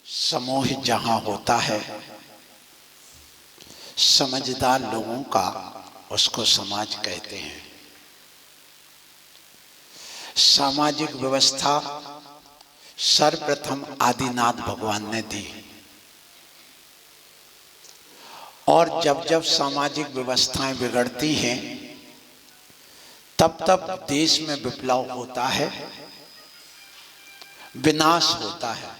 समूह जहां होता है समझदार लोगों का, उसको समाज कहते हैं। सामाजिक व्यवस्था सर्वप्रथम आदिनाथ भगवान ने दी, और जब जब सामाजिक व्यवस्थाएं बिगड़ती हैं तब तब देश में विप्लव होता है, विनाश होता है।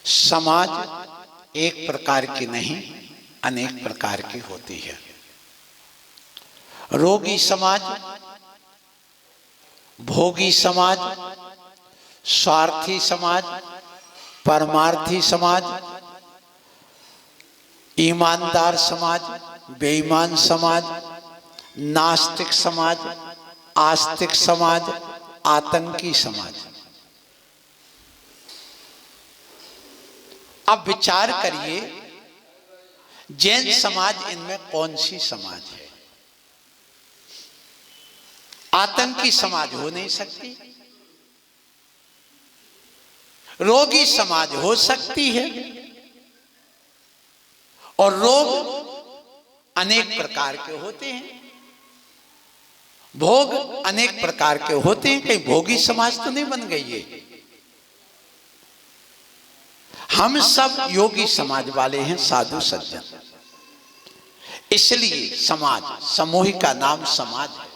समाज एक प्रकार की नहीं, अनेक प्रकार की होती है। रोगी समाज, भोगी समाज, स्वार्थी समाज, परमार्थी समाज, ईमानदार समाज, बेईमान समाज, नास्तिक समाज, आस्तिक समाज, आतंकी समाज। अब विचार करिए, जैन समाज इनमें कौन सी समाज है? आतंकी समाज हो नहीं सकती, रोगी समाज हो सकती है, और रोग अनेक प्रकार के होते हैं, भोग अनेक प्रकार के होते हैं। कहीं भोगी समाज तो नहीं बन गई है। हम सब योगी समाज वाले हैं, साधु सज्जन। इसलिए समाज, समूह का नाम समाज है।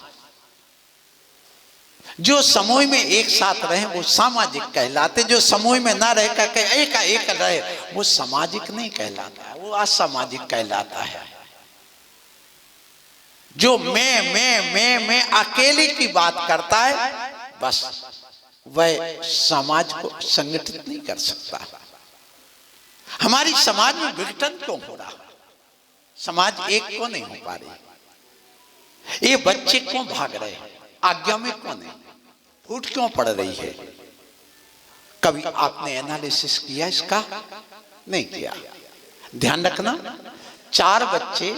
जो समूह में एक साथ रहे वो सामाजिक कहलाते, जो समूह में ना रह कर एक रहे वो सामाजिक नहीं कहलाता है, वो असामाजिक कहलाता है। जो मैं अकेले की बात करता है, बस वह समाज को संगठित नहीं कर सकता। हमारी समाज में विघटन क्यों हो रहा? समाज एक क्यों नहीं हो पा रही? ये बच्चे क्यों भाग रहे हैं? आज्ञा में क्यों नहीं? फूट क्यों पड़ रही है? कभी आपने एनालिसिस किया इसका? नहीं किया। ध्यान रखना, 4 बच्चे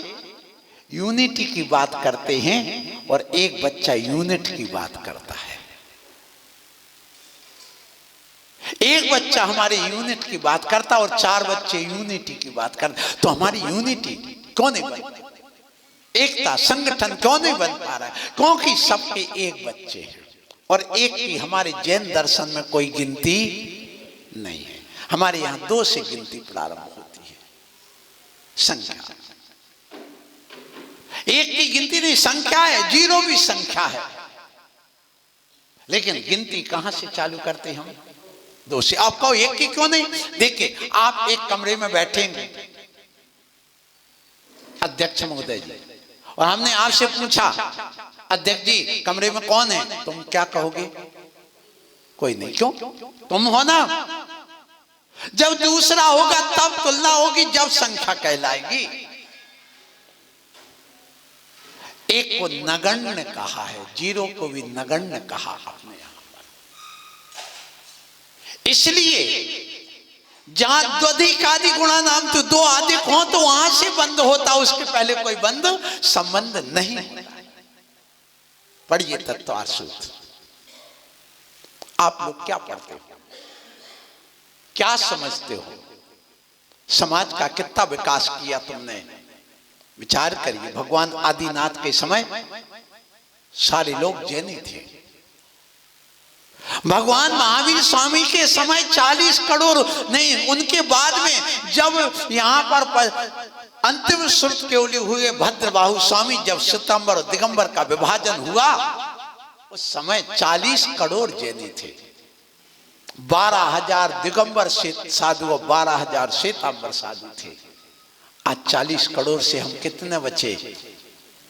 यूनिटी की बात करते हैं और एक बच्चा यूनिट की बात करता है। एक बच्चा हमारे यूनिट की बात करता और 4 बच्चे यूनिटी की बात करते। तो हमारी यूनिटी क्यों नहीं बन रही? एकता, संगठन क्यों नहीं बन पा रहा है? क्योंकि सबके एक बच्चे हैं, और एक की हमारे जैन दर्शन में कोई गिनती नहीं है। हमारे यहां 2 से गिनती प्रारंभ होती है, संख्या। एक की गिनती नहीं, संख्या है, 0 भी संख्या है, लेकिन गिनती कहां से चालू करते हम? 2 से। आपको एक की क्यों नहीं? देखिए, आप एक कमरे में बैठेंगे, अध्यक्ष महोदय जी, और हमने आपसे पूछा, अध्यक्ष जी कमरे में कौन है? तुम क्या कहोगे? कोई नहीं। क्यों? तुम हो ना। जब दूसरा होगा तब तुलना होगी, जब संख्या कहलाएगी। एक को नगण्य कहा है, 0 को भी नगण्य कहा आपने यहां पर। इसलिए जहां द्वधिकादि गुणा नाम तो 2 अधिक हो तो वहां से बंद होता, उसके पहले कोई बंद संबंध नहीं होता। पढ़िए तत्वार्थ सूत्र। आप लोग क्या पढ़ते हो? क्या समझते हो? समाज का कितना विकास किया तुमने? विचार करिए। भगवान आदिनाथ के समय सारे लोग जैनी थे। भगवान महावीर स्वामी के समय 40 करोड़ नहीं, उनके बाद में जब यहां पर अंतिम श्रुत के हुए भद्रबाहु स्वामी, जब सितंबर और दिगंबर का विभाजन हुआ, उस समय 40 करोड़ जैनी थे। 12,000 दिगंबर साधु और 12,000 श्वेतांबर साधु थे। आज 40 करोड़ से हम कितने बचे?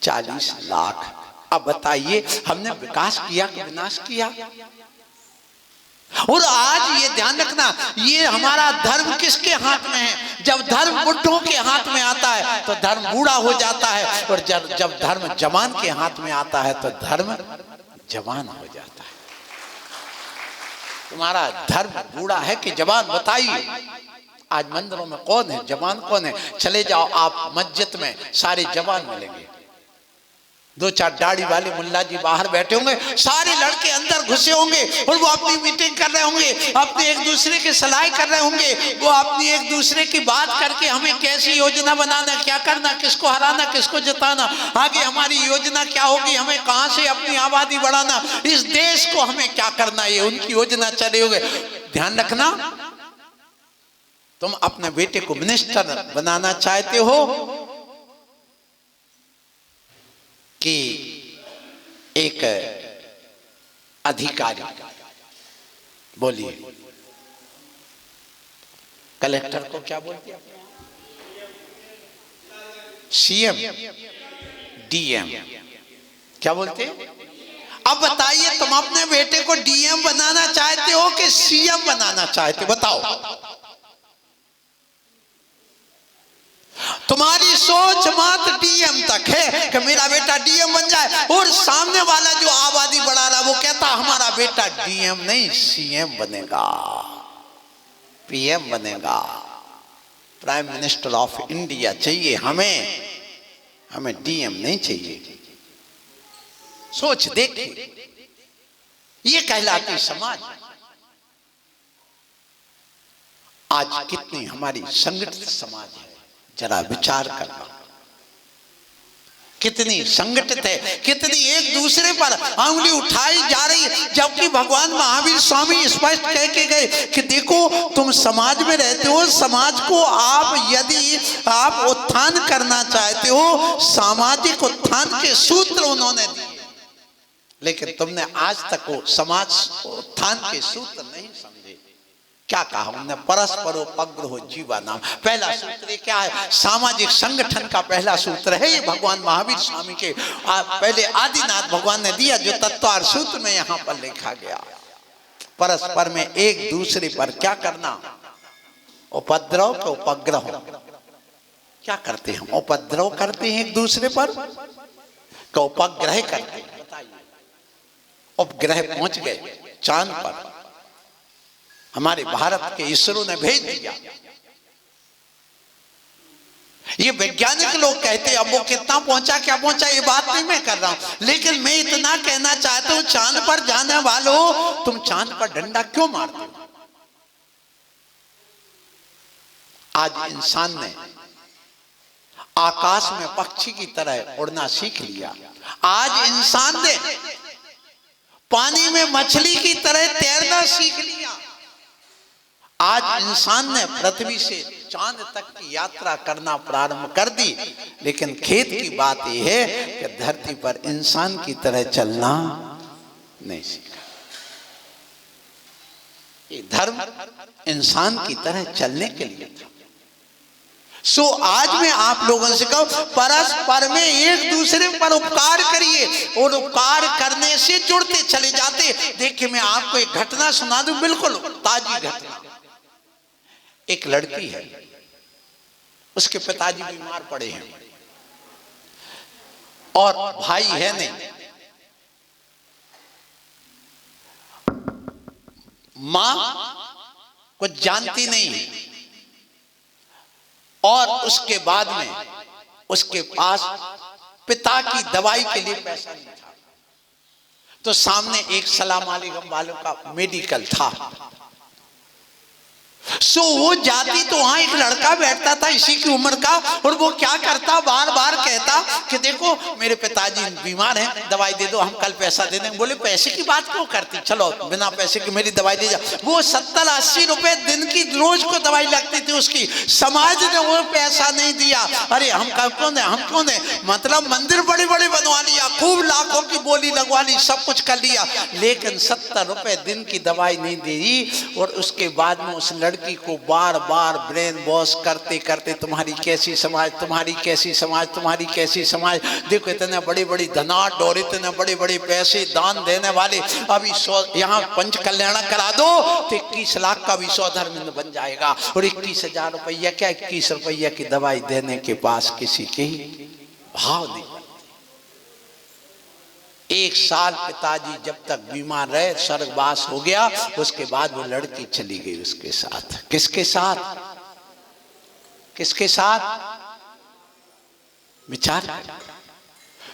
40 लाख। अब बताइए, हमने विकास किया कि विनाश किया? और आज ये ध्यान रखना, ये हमारा धर्म किसके हाथ में है? जब धर्म बुढ़ों के हाथ में आता है तो धर्म बूढ़ा हो जाता है, और जब धर्म जवान के हाथ में आता है तो धर्म जवान हो जाता है। तुम्हारा धर्म बूढ़ा है कि जवान? बताइए। आज मंदिरों में कौन है जवान? कौन है? चले जाओ आप मस्जिद में, सारे जवान मिलेंगे। दो चार दाढ़ी वाले मुल्ला जी बाहर बैठे होंगे, सारे लड़के अंदर घुसे होंगे और वो अपनी मीटिंग कर रहे होंगे, अपने एक दूसरे की सलाह कर रहे होंगे, वो अपनी एक दूसरे की बात करके हमें कैसी योजना बनाना, क्या करना, किसको हराना, किसको जिताना, आगे हमारी योजना क्या होगी, हमें कहां से अपनी आबादी बढ़ाना, इस देश को हमें क्या करना, ये उनकी योजना चले होंगे। ध्यान रखना, तुम अपने बेटे को मिनिस्टर बनाना चाहते हो कि एक अधिकारी, बोलिए कलेक्टर को क्या बोलते हैं, सीएम, डीएम, क्या बोलते हैं? अब बताइए, तुम अपने बेटे को डीएम बनाना चाहते हो कि सीएम बनाना चाहते हो? बताओ। तुम्हारी सोच मात्र डीएम तक है कि मेरा बेटा डीएम बन जाए, और सामने वाला जो आबादी बढ़ा रहा वो कहता हमारा बेटा डीएम नहीं सीएम बनेगा, पीएम बनेगा, प्राइम मिनिस्टर ऑफ इंडिया चाहिए हमें, हमें डीएम नहीं चाहिए। सोच देखिए, ये कहलाती समाज। आज कितनी हमारी संगठित समाज है, जरा विचार करना, कितनी संगठित है, कितनी एक दूसरे पर उंगली उठाई जा रही है, जबकि भगवान महावीर स्वामी स्पष्ट कह के गए कि देखो तुम समाज में रहते हो, समाज को आप यदि आप उत्थान करना चाहते हो, सामाजिक उत्थान के सूत्र उन्होंने दिए, लेकिन तुमने आज तक वो समाज उत्थान के सूत्र नहीं समझे। क्या कहा उन्होंने? परस्परोपग्रहो जीवानाम। पहला सूत्र क्या है? सामाजिक संगठन का पहला सूत्र है ये भगवान महावीर स्वामी के पहले आदिनाथ भगवान ने दिया, जो तत्वार सूत्र में यहाँ पर लिखा गया। परस्पर में एक दूसरे पर क्या करना? उपद्रव के उपग्रह। क्या करते हैं हम? उपद्रव करते हैं एक दूसरे पर, का उपग्रह करते हैं। उपग्रह पहुंच गए चांद पर, हमारे भारत के इसरो ने भेज दिया। ये वैज्ञानिक लोग कहते हैं, अब वो कितना पहुंचा क्या पहुंचा ये बात नहीं मैं कर रहा हूं, लेकिन मैं इतना कहना चाहता हूं, चांद पर जाने वालों, तुम चांद पर डंडा क्यों मारते हो? आज इंसान ने आकाश में पक्षी की तरह उड़ना सीख लिया। आज इंसान ने पानी में मछली की तरह तैरना सीख लिया। आज इंसान ने पृथ्वी से चांद तक की यात्रा करना प्रारंभ कर दी, लेकिन खेत की बात यह है कि धरती पर इंसान की तरह चलना नहीं सीखा। ये धर्म इंसान की तरह चलने के लिए था। सो आज मैं आप लोगों से कहूं, परस्पर में एक दूसरे पर उपकार करिए, और उपकार करने से जुड़ते चले जाते। देखिए मैं आपको एक घटना सुना दूं, बिल्कुल ताजी घटना। एक लड़की है, उसके पिताजी बीमार पड़े हैं और भाई है नहीं, मां कुछ जानती नहीं है, और उसके बाद में उसके पास पिता की दवाई के लिए पैसा नहीं था। तो सामने एक सलाम अलैकुम वालों का मेडिकल था। सो वो जाती तो वहां एक लड़का बैठता था इसी की उम्र का, और वो क्या करता, बार बार कहता कि देखो मेरे पिताजी बीमार हैं, दवाई दे दो, हम कल पैसा दे देंगे। बोले पैसे की बात क्यों करती, चलो बिना पैसे की मेरी दवाई दे जा। वो 70-80 रुपए दिन की रोज को दवाई लगती थी उसकी, समाज ने वो पैसा नहीं दिया। अरे हम क्यों दें, हम क्यों दें, मतलब मंदिर बड़ी बड़ी बनवा लिया, खूब लाखों की बोली लगवा ली, सब कुछ कर लिया, लेकिन 70 रुपए दिन की दवाई नहीं दी। और उसके बाद में उस लड़की को बार बार ब्रेन वॉश करते करते, तुम्हारी कैसी समाज, तुम्हारी कैसी समाज, तुम्हारी कैसी समाज, देखो इतने बड़ी बड़ी धनाढ्य और इतने बड़े बड़े पैसे दान देने वाले, अभी यहाँ पंच कल्याण करा दो तो 21 लाख का भी 100 धर्म बन जाएगा, और 21,000 रुपया क्या, 21 रुपया की दवाई देने के पास किसी के भाव नहीं। एक साल पिताजी जब तक बीमार रहे, स्वर्गवास हो गया, उसके बाद वो लड़की चली गई उसके साथ। किसके साथ, किसके साथ, विचार।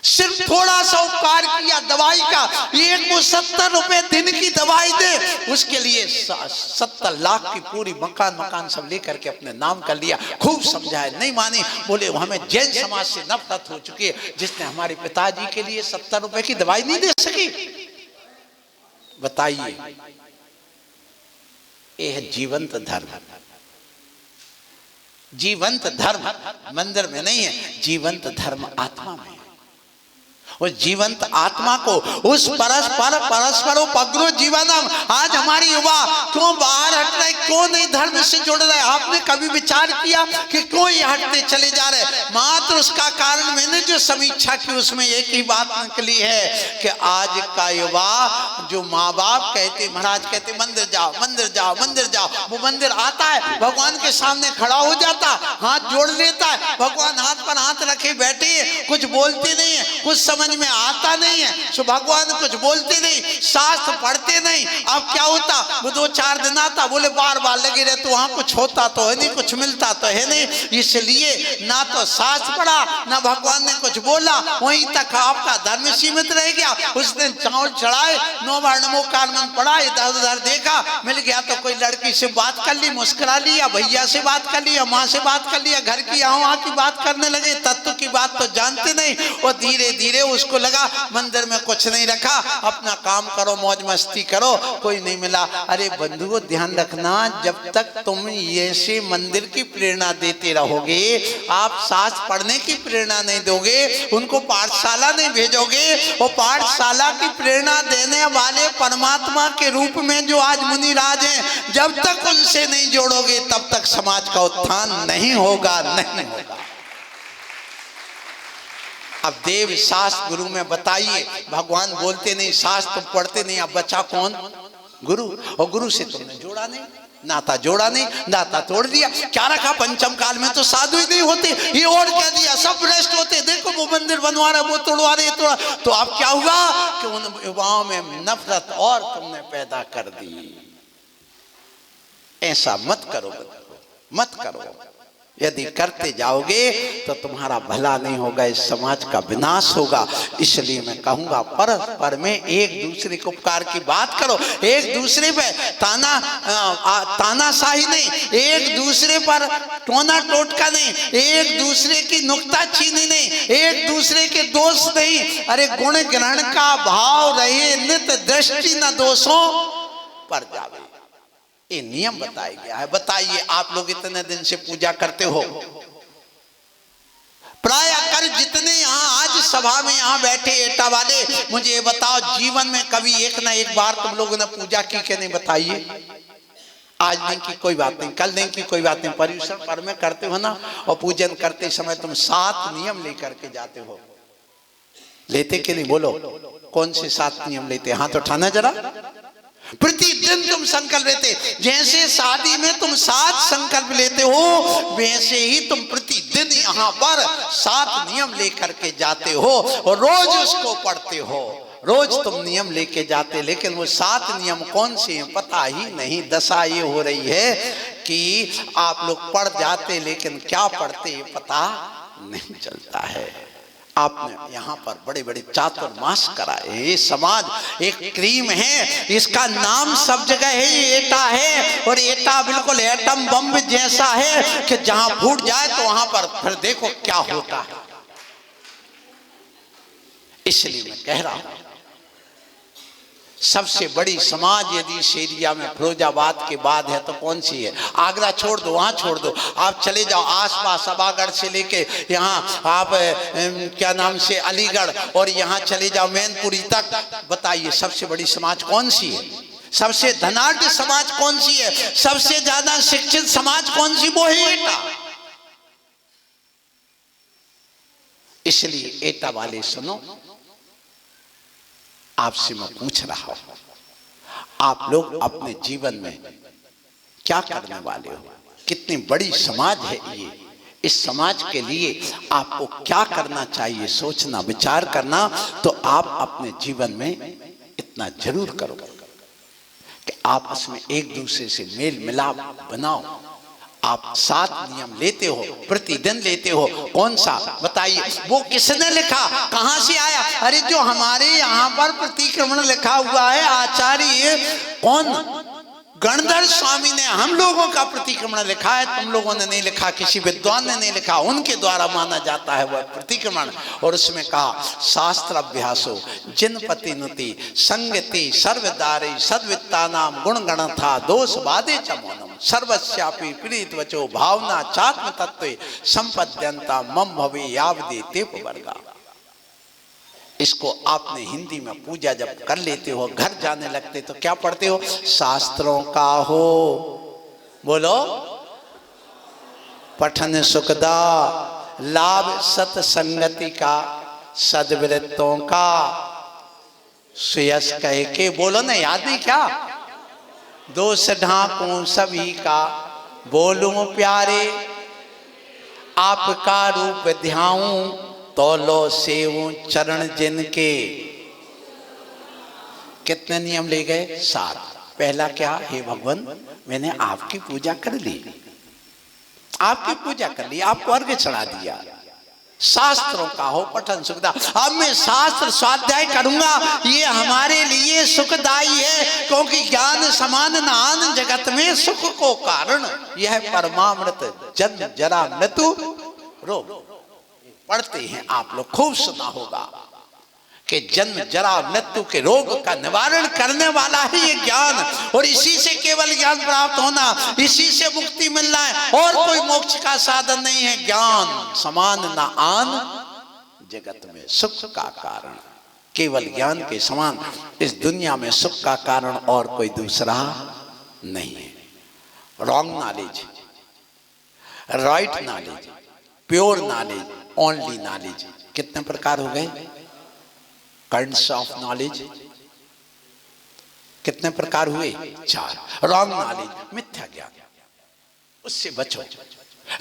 सिर्फ थोड़ा सा उपकार किया दवाई का, एक वो 70 रुपए दिन की दवाई दे, उसके लिए 70 लाख की पूरी मकान सब लेकर के अपने नाम कर लिया। खूब समझाए, नहीं माने। बोले हमें जैन समाज से नफरत हो चुकी है, जिसने हमारे पिताजी के लिए 70 रुपए की दवाई नहीं दे सकी। बताइए, यह है जीवंत धर्म। जीवंत धर्म मंदिर में नहीं है, जीवंत धर्म आत्मा में। उस जीवंत आत्मा को, उस परस्परोपग्रो जीवनम। आज हमारी युवा क्यों बाहर हट रहे, क्यों नहीं धर्म से जुड़ रहे? आपने कभी विचार किया कि क्यों ये हटते चले जा रहे? मात्र उसका कारण मैंने जो समीक्षा की उसमें एक ही बात निकली है कि आज का युवा, जो माँ बाप कहते, महाराज कहते मंदिर जाओ मंदिर जाओ मंदिर जाओ, वो मंदिर आता है, भगवान के सामने खड़ा हो जाता, हाथ जोड़ लेता है, भगवान हाथ पर हाथ रखे बैठे, कुछ बोलते नहीं है, कुछ समझ में आता नहीं है, सो भगवान कुछ बोलते नहीं, शास्त्र पढ़ते नहीं। अब क्या होता, वो 2-4 दिन आता, बोले बार बार लगे रहे, तो वहां कुछ होता तो है नहीं, कुछ मिलता तो है नहीं। इसलिए ना तो शास्त्र पढ़ा, ना भगवान ने कुछ बोला, वहीं तक आपका धर्म सीमित रह गया। उस दिन चावल चढ़ाए, 9 बार नमोकार मंत्र पढ़ा, इधर उधर देखा, मिल गया तो कोई लड़की से बात कर ली, मुस्कुरा लिया, भैया से बात कर लिया, माँ से बात कर लिया, घर की यहाँ वहाँ की बात करने लगे, तत्व की बात तो जानते नहीं। और धीरे धीरे उसको लगा मंदिर में कुछ नहीं रखा, अपना काम करो, मौज मस्ती करो, कोई नहीं मिला। अरे बंधुओं, ध्यान रखना, जब तक तुम ऐसे मंदिर की प्रेरणा देते रहोगे, आप शास्त्र पढ़ने की प्रेरणा नहीं दोगे, उनको पाठशाला नहीं भेजोगे, और पाठशाला की प्रेरणा देने वाले परमात्मा के रूप में जो आज मुनिराज हैं, जब तक उनसे नहीं जोड़ोगे तब तक समाज का उत्थान नहीं होगा, नहीं होगा। अब देव शास्त्र गुरु में बताइए, भगवान बोलते नहीं, शास्त्र पढ़ते नहीं, अब बचा कौन? गुरु। और गुरु से तुमने जोड़ा नहीं, नाता जोड़ा नहीं, नाता तोड़ दिया। क्या रखा? पंचम काल में तो साधु ही नहीं होते, ये और कह दिया सब भ्रष्ट होते, देखो वो मंदिर बनवा रहा, वो तोड़वा रहे, तोड़ा। तो अब क्या हुआ कि उन युवाओं में नफरत और तुमने पैदा कर दी। ऐसा मत करो, मत करो। यदि करते जाओगे तो तुम्हारा भला नहीं होगा, इस समाज का विनाश होगा। इसलिए मैं कहूंगा, परस्पर में एक दूसरे को उपकार की बात करो, एक दूसरे पे तानाशाही नहीं, एक दूसरे पर टोना टोटका नहीं, एक दूसरे की नुक्ताचीनी नहीं, एक दूसरे के दोष नहीं। अरे गुण ग्रहण का भाव रहे, नित दृष्टि न दोषों पर जावे, ये नियम बताया गया है। बताइए, आप लोग इतने दिन से पूजा करते हो, प्राय कर जितने यहाँ आज सभा में यहाँ बैठे एटा वाले, मुझे ये बताओ, जीवन में कभी एक ना एक बार तुम लोगों ने पूजा की कि नहीं? बताइए। आज दिन की कोई बात नहीं, कल दिन की कोई बात नहीं, पर्यूषण पर्व में करते हो ना, और पूजन करते समय तुम 7 नियम लेकर के जाते हो। लेते कि नहीं? बोलो, कौन से 7 नियम लेते? हाथ उठाना जरा। प्रतिदिन तुम संकल्प लेते, जैसे शादी में तुम 7 संकल्प लेते हो, वैसे ही तुम प्रतिदिन यहाँ पर 7 नियम लेकर के जाते हो, और रोज उसको पढ़ते हो। रोज तुम नियम लेके जाते, लेकिन वो 7 नियम कौन से हैं पता ही नहीं। दशा ये हो रही है कि आप लोग पढ़ जाते, लेकिन क्या पढ़ते ये पता नहीं चलता है। आपने यहाँ पर बड़े बड़े चातुर्मास कराए। ये समाज एक क्रीम है, इसका नाम सब जगह है, ये एटा है, और एटा बिल्कुल एटम बम जैसा है कि जहां फूट जाए तो वहां पर फिर देखो क्या होता है। इसलिए मैं कह रहा हूं, सबसे बड़ी समाज यदि इस एरिया में फिरोजाबाद के बाद है तो कौन सी है? आगरा छोड़ दो, वहां छोड़ दो, आप चले जाओ आसपास, सभागढ़ से लेके यहाँ आप क्या नाम से अलीगढ़, और यहाँ चले जाओ मैनपुरी तक। बताइए, सबसे बड़ी समाज कौन सी है? सबसे धनाढ्य समाज कौन सी है? सबसे ज्यादा शिक्षित समाज कौन सी? वो है एटा। इसलिए एटा वाले सुनो, आपसे मैं पूछ रहा हूं, आप लोग अपने जीवन में क्या करने वाले हो? कितनी बड़ी समाज है ये, इस समाज के लिए आपको क्या करना चाहिए? सोचना, विचार करना। तो आप अपने जीवन में इतना जरूर करो कि आपस में एक दूसरे से मेल मिलाप बनाओ, आप 7 नियम लेते हो, प्रतिदिन लेते हो, कौन सा बताइए? वो किसने लिखा, कहां से आया? अरे जो हमारे यहाँ पर प्रतिक्रमण लिखा हुआ है, आचार्य कौन? गणधर स्वामी ने हम लोगों का प्रतिक्रमण लिखा है, तुम लोगों ने नहीं लिखा, किसी विद्वान ने नहीं लिखा, उनके द्वारा माना जाता है वह प्रतिक्रमण। और उसमें कहा शास्त्र अभ्यासो जिनपति नुति संगति सर्वदारी सद्वित्ता नाम गुण गण था दोष बाधे च मौनम सर्वस्यापि प्रीत वचो भावना चात्म तत्व संपद्यंता मम भवे यावदे तेप वर्गा। इसको आपने हिंदी में पूजा जब कर लेते हो, घर जाने लगते तो क्या पढ़ते हो? शास्त्रों का हो, बोलो, पठन सुखदा, लाभ सत्संगति का, सद्वृत्तों का, सुयस कह के, बोलो ना, याद नहीं क्या? दोष ढांकूं सभी का, बोलूं प्यारे आपका रूप ध्याऊं, तोलो सेवूं चरण जिनके। कितने नियम ले गए? 7। पहला क्या? हे भगवान, मैंने आपकी पूजा कर ली, आपकी पूजा कर ली, आपको अर्घ्य चढ़ा दिया, शास्त्रों का हो पठन सुखदा। अब मैं शास्त्र स्वाध्याय करूंगा, ये हमारे लिए सुखदायी है, क्योंकि ज्ञान समान नान जगत में सुख को कारण, यह परमामृत जन्म जरा मृत्यु रोग। पढ़ते हैं आप लोग, खूब सुना होगा कि जन्म जरा मृत्यु के रोग का निवारण करने वाला है ये ज्ञान, और इसी से केवल ज्ञान प्राप्त होना, इसी से मुक्ति मिलना है, और कोई मोक्ष का साधन नहीं है। ज्ञान समान ना आन जगत में सुख का कारण, केवल ज्ञान के समान इस दुनिया में सुख का कारण और कोई दूसरा नहीं है। Wrong knowledge, right knowledge, pure knowledge, only knowledge, कितने प्रकार हो गए? काइंड्स ऑफ नॉलेज कितने प्रकार हुए? 4। रॉन्ग नॉलेज, मिथ्या ज्ञान, उससे बचो।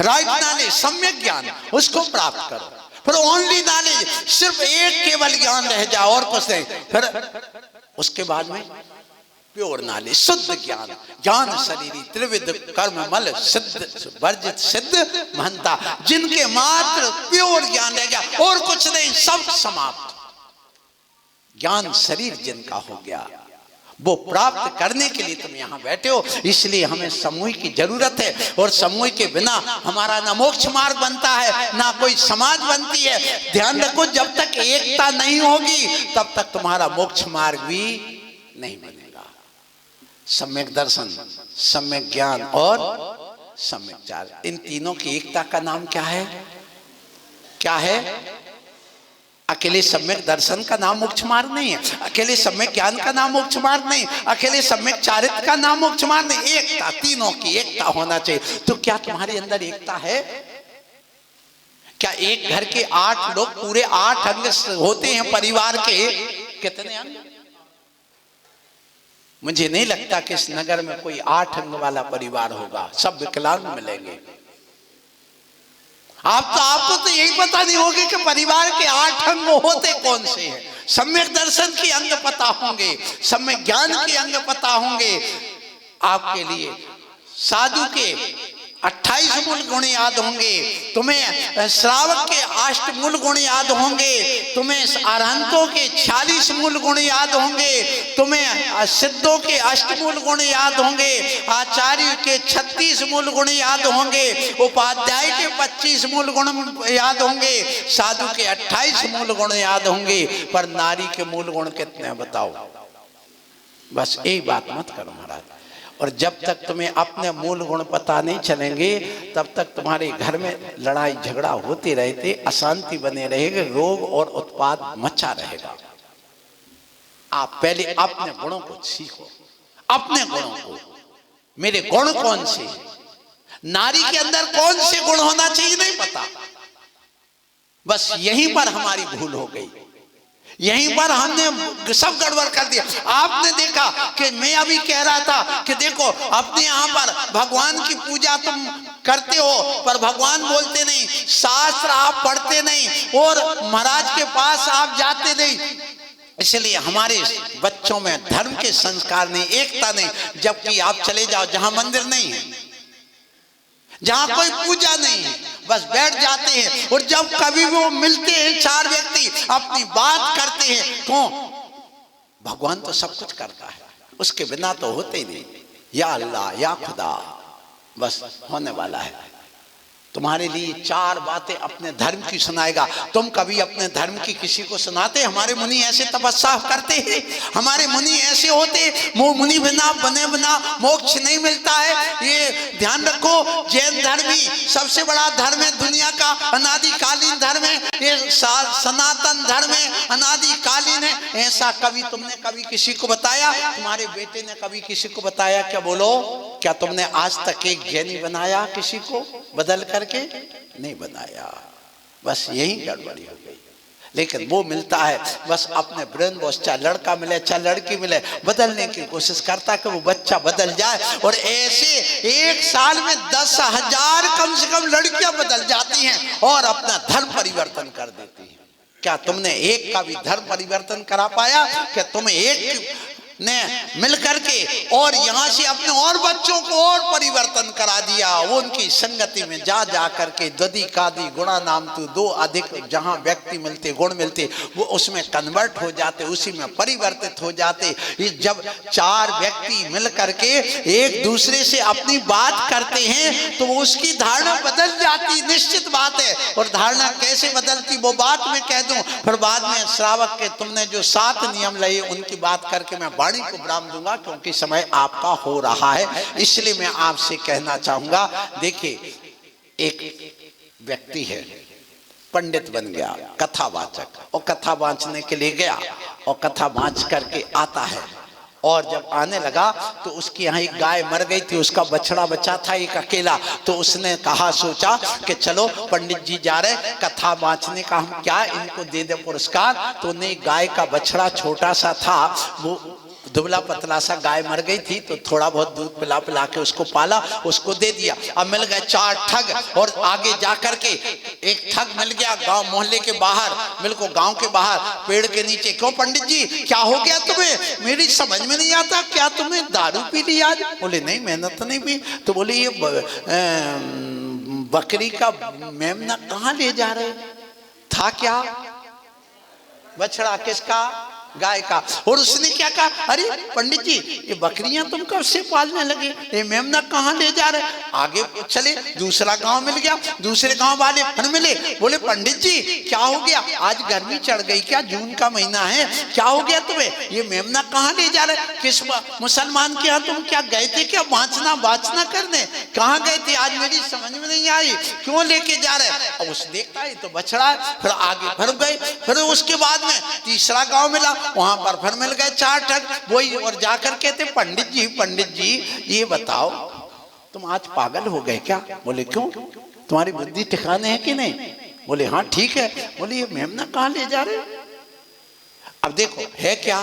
राइट नॉलेज, सम्यक ज्ञान, उसको प्राप्त करो। फिर ओनली नॉलेज, सिर्फ एक केवल ज्ञान रह जाए और कुछ नहीं। फिर उसके बाद में प्योर नॉलेज, शुद्ध ज्ञान, ज्ञान शरीरी त्रिविध कर्म मल सिद्ध वर्जित सिद्ध महंता, जिनके मात्र प्योर ज्ञान रह गया और कुछ नहीं, सब समाप्त। ज्ञान शरीर जिनका हो गया, वो प्राप्त करने के लिए तुम यहाँ बैठे हो। इसलिए हमें समूह की जरूरत है, और समूह के बिना हमारा ना मोक्ष मार्ग बनता है, ना कोई समाज बनती है। ध्यान रखो, जब तक एकता नहीं होगी तब तक तुम्हारा मोक्ष मार्ग भी नहीं बनेगा। सम्यक दर्शन, सम्यक ज्ञान और सम्यक चार, इन तीनों की एकता का नाम क्या है? क्या है? अकेले सम्यक दर्शन का नाम मोक्ष मार्ग नहीं है, अकेले सम्यक ज्ञान का नाम मोक्ष मार्ग नहीं, अकेले सम्यक चारित्र का नाम मोक्ष मार्ग नहीं। एकता, तीनों की एकता होना चाहिए। तो क्या तुम्हारे अंदर एकता है? क्या एक घर के 8 लोग, पूरे 8 अंग होते हैं परिवार के? कितने अंग? मुझे नहीं लगता कि इस नगर में कोई 8 अंग वाला परिवार होगा, सब विकलांग मिलेंगे। आपको तो यही पता नहीं होगी कि परिवार के 8 अंग होते कौन से हैं। सम्यक दर्शन के अंग पता होंगे, सम्यक ज्ञान के अंग पता होंगे। आपके लिए साधु के 28 मूल गुण याद होंगे, तुम्हें श्रावक के 8 मूल गुण याद होंगे, तुम्हें अरहंतों के 46 मूल गुण याद होंगे, तुम्हें सिद्धों के 8 मूल गुण याद होंगे, आचार्य के 36 मूल गुण याद होंगे, उपाध्याय के 25 मूल गुण याद होंगे, साधु के 28 मूल गुण याद होंगे। पर नारी के मूल गुण कितने बताओ? बस यही बात मत करो महाराज। और जब तक तुम्हें अपने मूल गुण पता नहीं चलेंगे, तब तक तुम्हारे घर में लड़ाई झगड़ा होते रहते, अशांति बने रहेगी, रोग और उत्पाद मचा रहेगा। आप पहले अपने गुणों को सीखो, अपने गुणों को। मेरे गुण कौन से? नारी के अंदर कौन से गुण होना चाहिए नहीं पता। बस यहीं पर हमारी भूल हो गई, यहीं पर हमने सब गड़बड़ कर दिया। आपने देखा कि मैं अभी कह रहा था कि देखो, अपने यहाँ पर भगवान की पूजा तुम करते हो, पर भगवान बोलते नहीं, शास्त्र आप पढ़ते नहीं, और महाराज के पास आप जाते नहीं। इसलिए हमारे बच्चों में धर्म के संस्कार नहीं, एकता नहीं। जबकि आप चले जाओ जहां मंदिर नहीं है, जहां कोई पूजा नहीं है, बस बैठ जाते हैं। और जब कभी वो मिलते हैं चार व्यक्ति, अपनी बात करते हैं, तो भगवान तो सब कुछ करता है, उसके बिना तो होते ही नहीं। या अल्लाह, या खुदा, बस होने वाला है। तुम्हारे लिए चार बातें अपने धर्म की सुनाएगा। तुम कभी अपने धर्म की किसी को सुनाते? हमारे मुनि ऐसे तपस्या करते हैं, हमारे मुनि ऐसे होते, मुनि बिना बने बिना मोक्ष नहीं मिलता है। ये ध्यान रखो, जैन धर्म ही सबसे बड़ा धर्म है दुनिया का, अनादिकालीन धर्म है ये, सनातन धर्म है, अनादिकालीन है। ऐसा कभी तुमने कभी किसी को बताया? तुम्हारे बेटे ने कभी किसी को बताया क्या? बोलो, क्या तुमने आज तक एक जैनी बनाया किसी को बदल करके? नहीं बनाया। बस यही गड़बड़ी हो गई। लेकिन वो मिलता है बस अपने ब्रेन वॉश, चाहे लड़का मिले चाहे लड़की मिले, बदलने की कोशिश करता है कि वो बच्चा बदल जाए। और ऐसे एक साल में 10,000 कम से कम लड़कियां बदल जाती हैं और अपना धर्म परिवर्तन कर देती हैं। क्या तुमने एक का भी धर्म परिवर्तन करा पाया? क्या तुम एक ने मिल करके और यहाँ से अपने और बच्चों को और परिवर्तन करा दिया? वो उनकी संगति में जा जा करके ददी कादी गुणा नाम तू, दो अधिक जहाँ व्यक्ति मिलते, गुण मिलते, वो उसमें कन्वर्ट हो जाते, उसी में परिवर्तित हो जाते। जब चार व्यक्ति मिल करके एक दूसरे से अपनी बात करते हैं तो उसकी धारणा बदल जाती, निश्चित बात है। और धारणा कैसे बदलती वो बात मैं कह दूं, फिर बाद में श्रावक के तुमने जो 7 नियम लिए उनकी बात करके मैं को विराम दूंगा, क्योंकि समय आपका हो रहा है। इसलिए मैं आपसे कहना चाहूंगा, देखिए एक व्यक्ति है, पंडित बन गया, कथावाचक, और कथा वाचने के लिए गया और कथा वाच करके आता है। और जब आने लगा तो उसकी यहाँ एक गाय मर गई थी, उसका बछड़ा बचा था एक अकेला। तो उसने कहा, सोचा कि चलो पंडित जी जा रहे कथा वाचने का, हम क्या इनको दे दे पुरस्कार। तो उन्हें गाय का बछड़ा छोटा सा था, वो दुबला पतला सा गाय मर गई थी, तो थोड़ा बहुत दूध पिला पिला के उसको पाला, उसको दे दिया। अब मिल गए 4 ठग, और आगे जा करके एक ठग मिल गया गांव मोहल्ले के बाहर, बिल्कुल गांव के बाहर पेड़ के नीचे। क्यों पंडित जी क्या हो गया तुम्हें? मेरी समझ में नहीं आता, क्या तुमने दारू पी ली आज? बोले नहीं मैंने तो नहीं पी। तो बोले ये बकरी का मेमना कहाँ ले जा रहे था? क्या बछड़ा किसका? गाय का। और उसने क्या कहा, अरे पंडित जी ये बकरियां तुम कब से पालने लगे, ये मेमना कहाँ ले जा रहे? आगे चले, दूसरा गांव मिल गया, दूसरे गांव वाले फिर मिले, बोले पंडित जी क्या हो गया, आज गर्मी चढ़ गई क्या, जून का महीना है, क्या हो गया तुम्हें, ये मेमना कहाँ ले जा रहे? किस मुसलमान के यहाँ तुम क्या गए थे क्या वाचना करने? कहाँ गए थे? आज मेरी समझ में नहीं आई, क्यों लेके जा रहे? अब उस देखता है तो बछड़ा, फिर आगे फिर गए, फिर उसके बाद में तीसरा गांव मिला, वहां पर फिर मिल गए 4 ठग वही। और जाकर कहते पंडित जी ये बताओ तुम आज पागल हो गए क्या? बोले क्यों, तुम्हारी बुद्धि ठिकाने है कि नहीं? बोले हाँ ठीक है। बोले ये मेमना कहाँ ले जा रहे? अब देखो है क्या,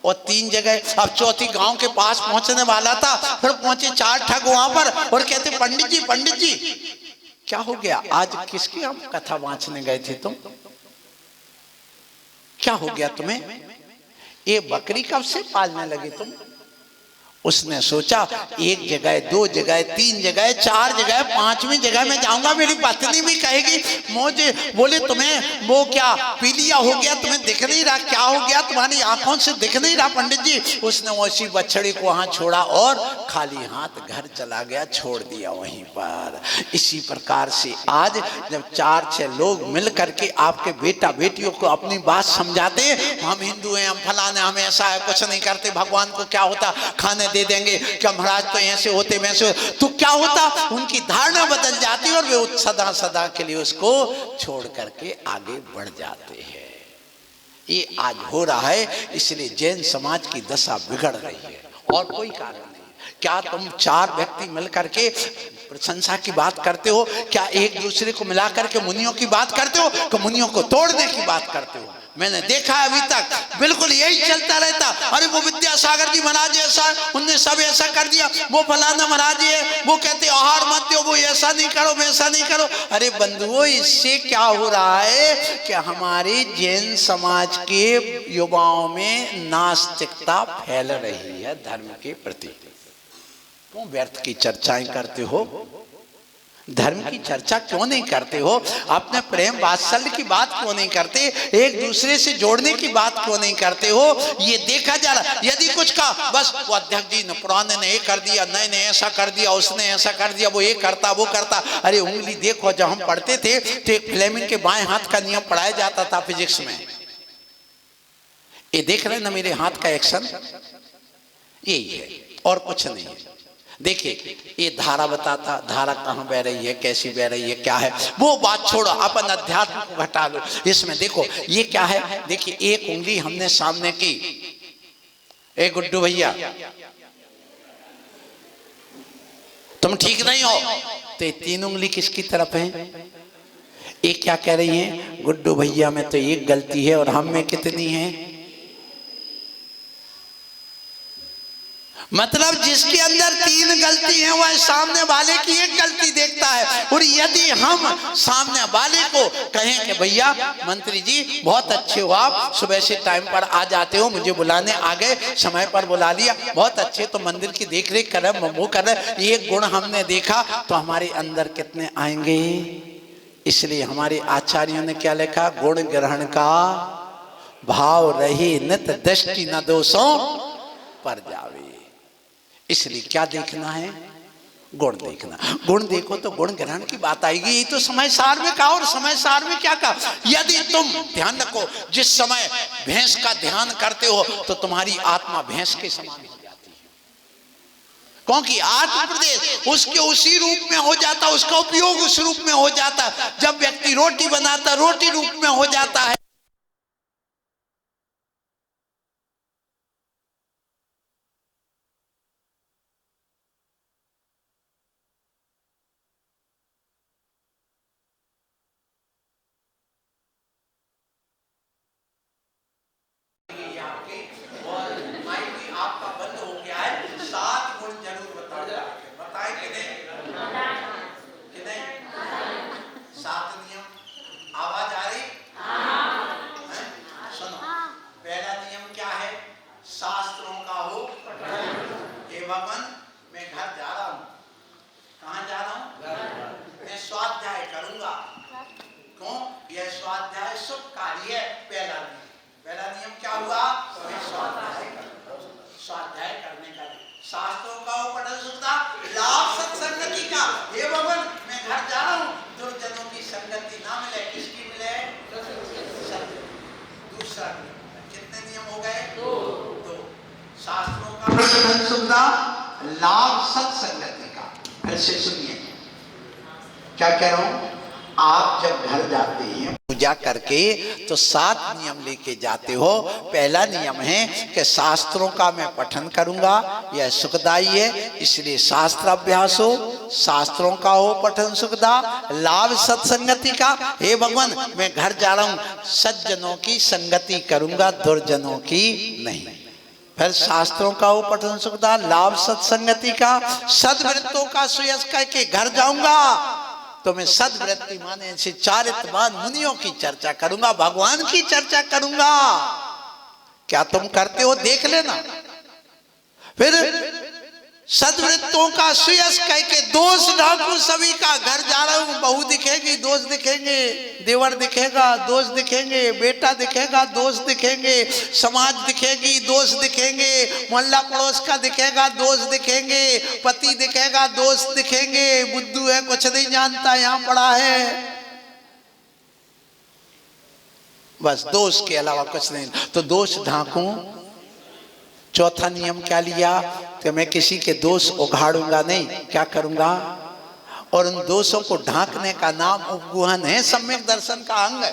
और 3 जगह, अब चौथी गांव के पास पहुंचने वाला था, फिर पहुंचे 4 ठग वहां पर और कहते पंडित जी क्या हो गया, आज किसकी हम कथा वाचने गए थे तुम, क्या हो गया तुम्हें, ये बकरी कब से पालने लगे तुम? उसने सोचा 1 जगह 2 जगह 3 जगह 4 जगह 5वीं जगह में जाऊंगा, मेरी पत्नी भी कहेगी मुझे, बोले तुम्हें वो क्या पीलिया हो गया, तुम्हें दिख नहीं रहा, क्या हो गया, तुम्हारी आंखों से दिख नहीं रहा पंडित जी? उसने उसी बछड़ी को वहां छोड़ा और खाली हाथ घर चला गया, छोड़ दिया वहीं पर। इसी प्रकार से आज जब 4-6 लोग मिल करके आपके बेटा बेटियों को अपनी बात समझाते हैं, हम हिंदू हैं, हम फलाने, हम ऐसा है, कुछ नहीं करते, भगवान को क्या होता, खाने दे देंगे, क्या महाराज तो ऐसे होते वैसे होते, तो क्या होता, उनकी धारणा बदल जाती और वे सदा सदा के लिए उसको छोड़ करके आगे बढ़ जाते हैं। ये आज हो रहा है, इसलिए जैन समाज की दशा बिगड़ रही है और कोई कारण नहीं। क्या तुम 4 व्यक्ति मिल करके प्रशंसा की बात करते हो? क्या एक दूसरे को मिला करके मुनियों की बात करते हो कि मुनियों को तोड़ने की बात करते हो? मैंने देखा है अभी तक बिल्कुल यही चलता रहता, अरे वो विद्यासागर जी महाराज ऐसा, उनने सब ऐसा कर दिया, वो फलाना महाराज है, वो कहते आहार मत दो, वो ऐसा नहीं करो वैसा नहीं करो। अरे बंधुओं, इससे क्या हो रहा है कि हमारे जैन समाज के युवाओं में नास्तिकता फैल रही है धर्म के प्रति। क्यों व्यर्थ की चर्चाएं करते हो? धर्म की चर्चा क्यों नहीं करते हो? अपने प्रेम वात्सल्य की बात क्यों नहीं करते? एक दूसरे से जोड़ने की बात क्यों नहीं करते हो? ये देखा जा रहा, यदि कुछ का बस वो अध्यक्ष जी ने पुराने ने ये कर दिया, नए ने ऐसा कर दिया, उसने ऐसा कर दिया, वो ये करता वो करता। अरे उंगली देखो, जब हम पढ़ते थे तो एक फ्लेमिंग के बाएं हाथ का नियम पढ़ाया जाता था फिजिक्स में। ये देख रहे ना मेरे हाथ का एक्शन, यही है और कुछ नहीं है। देखिए ये धारा बताता, धारा कहाँ बह रही है, कैसी बह रही है, क्या है, वो बात छोड़ो, अपन अध्यात्म को घटा लो। इसमें देखो ये क्या है, देखिए एक उंगली हमने सामने की, ए गुड्डू भैया तुम ठीक नहीं हो, तो ये तीन उंगली किसकी तरफ है? ये क्या कह रही है, गुड्डू भैया में तो एक गलती है और हम में कितनी है? मतलब जिसके अंदर तीन गलती है वह सामने वाले की एक गलती देखता है। और यदि हम सामने वाले को कहें कि भैया मंत्री जी बहुत अच्छे हो, आप सुबह से टाइम पर आ जाते हो, मुझे बुलाने आ गए, समय पर बुला लिया, बहुत अच्छे, तो मंदिर की देख रेख कर रहे, वो कर रहे, ये गुण हमने देखा, तो हमारे अंदर कितने आएंगे? इसलिए हमारे आचार्यों ने क्या लिखा, गुण ग्रहण का भाव रहे नित दृष्टि न दोषों पर जावे। इसलिए क्या देखना है, गुण देखना। गुण देखो तो गुण ग्रहण की बात आएगी। यही तो समय सार में कहा, और समय सार में क्या कहा, यदि तुम ध्यान रखो, जिस समय भैंस का ध्यान करते हो तो तुम्हारी आत्मा भैंस के समान हो जाती है, क्योंकि आत्म प्रदेश उसके उसी रूप में हो जाता, उसका उपयोग उस रूप में हो जाता। जब व्यक्ति रोटी बनाता रोटी रूप में हो जाता है। लाभ सत्संगति का। फिर से सुनिए क्या कह रहा हूं, आप जब घर जाते हैं पूजा करके तो 7 नियम लेके जाते हो। पहला नियम है कि शास्त्रों का मैं पठन करूंगा, यह सुखदाई है, इसलिए शास्त्र अभ्यास हो, शास्त्रों का हो पठन सुखदा। लाभ सत्संगति का, हे भगवान मैं घर जा रहा हूं, सज्जनों की संगति करूंगा, दुर्जनों की नहीं। फिर शास्त्रों का वो पठन सुखदा, लाभ सत्संगति का। सद्वृत्तों का सुयश कह के घर जाऊंगा तो मैं सद्वृत्ति माने से चारित्रवान मुनियों की चर्चा करूंगा, भगवान की चर्चा करूंगा। क्या तुम करते हो देख लेना। फिर सद्वृत्तों का सुयश कह के दोष ढांकू सभी का, घर जा रहा हूं, बहू दिखेगी दोष दिखेंगे, देवर दिखेगा दोष दिखेंगे, बेटा दिखेगा दोष दिखेंगे, समाज दिखेगी दोष दिखेंगे, मोहल्ला पड़ोस का दिखेगा दोष दिखेंगे, पति दिखेगा दोष दिखेंगे, बुद्धू है कुछ नहीं जानता यहां पड़ा है, बस दोष के अलावा कुछ नहीं। तो दोष ढांकू। चौथा नियम क्या लिया कि मैं किसी के दोष उघाड़ूंगा नहीं, क्या करूंगा, और उन दोषों को ढांकने का नाम उपगुहन है, सम्यक दर्शन का अंग है।